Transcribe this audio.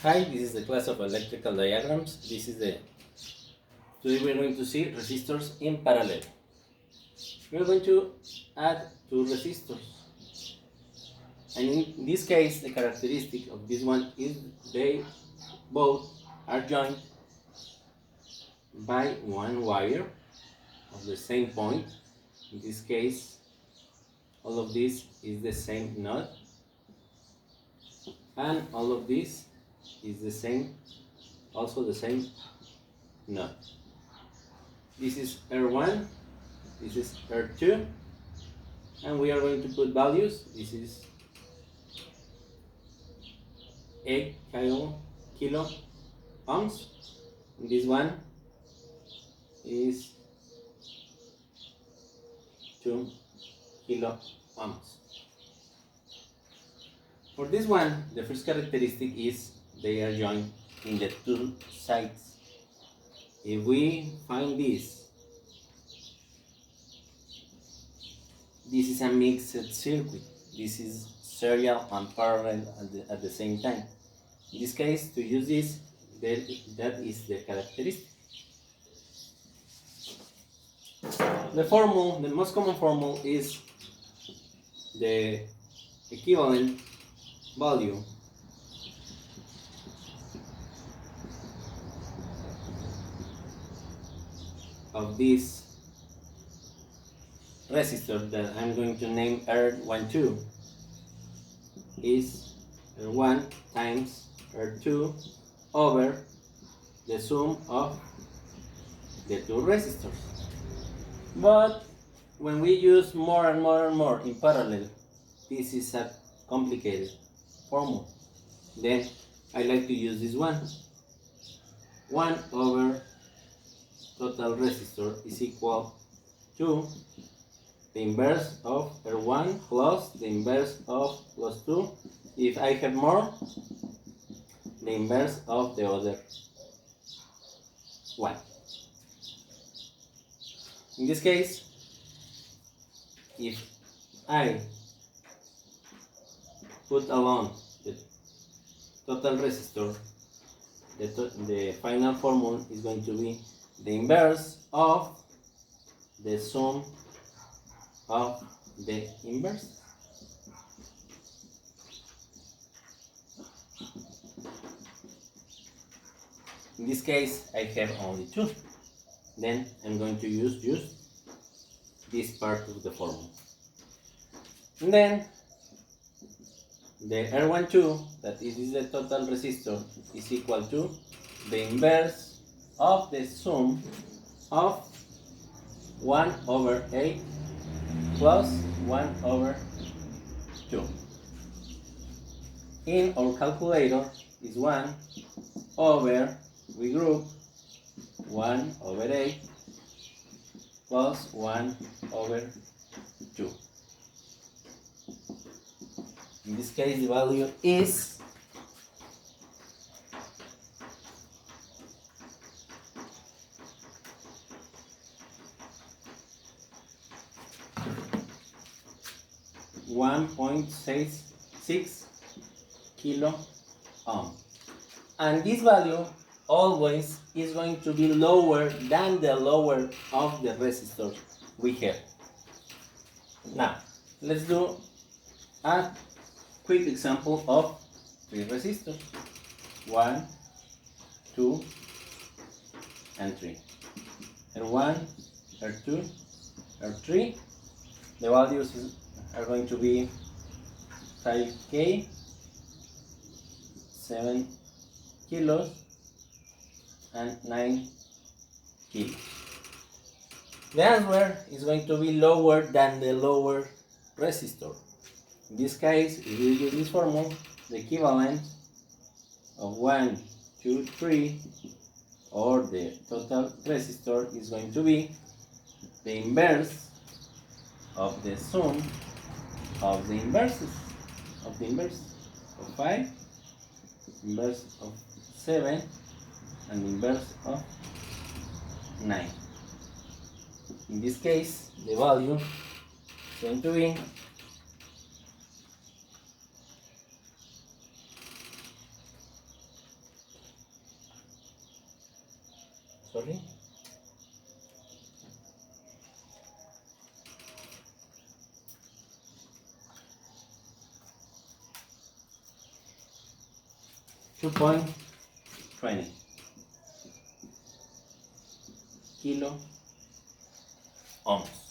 Hi, this is the class of electrical diagrams. Today we're going to see resistors in parallel. We're going to add two resistors. And in this case, the characteristic of this one is they both are joined by one wire of the same point. In this case, all of this is the same node, and all of this is also the same node. This is R1, this is R2, and we are going to put values. This is 8 kilo ohms, and this one is 2 kilo ohms. For this one, the first characteristic is they are joined in the two sides. If we find this is a mixed circuit. This is serial and parallel at the same time. In this case, to use this, that is the characteristic. The most common formula is the equivalent value of this resistor that I'm going to name R12 is R1 times R2 over the sum of the two resistors. But when we use more and more in parallel, this is a complicated formula. Then I like to use this one. 1 over total resistor is equal to the inverse of R1 plus the inverse of plus 2. If I have more, the inverse of the other one. In this case, if I put along the total resistor, the final formula is going to be the inverse of the sum of the inverse. In this case, I have only 2. Then I'm going to use this part of the formula. And then the R12, that is the total resistor, is equal to the inverse of the sum of 1 over 8 plus 1 over 2. In our calculator is 1 over, we group 1 over 8 plus 1 over 2. In this case, the value is 1.66 kilo ohm. And this value always is going to be lower than the lower of the resistor we have. Now, let's do a quick example of 3 resistors. 1, 2, and 3. R1, R2, R3. The values are going to be 5K, 7 kilos, and 9 kilos. The answer is going to be lower than the lower resistor. In this case, if we use this formula, the equivalent of 1, 2, 3, or the total resistor is going to be the inverse of the sum of the inverses of the inverse of 5, inverse of 7, and inverse of 9. In this case, the value is going to be 1.66 Sorry. .20 kilo ohms.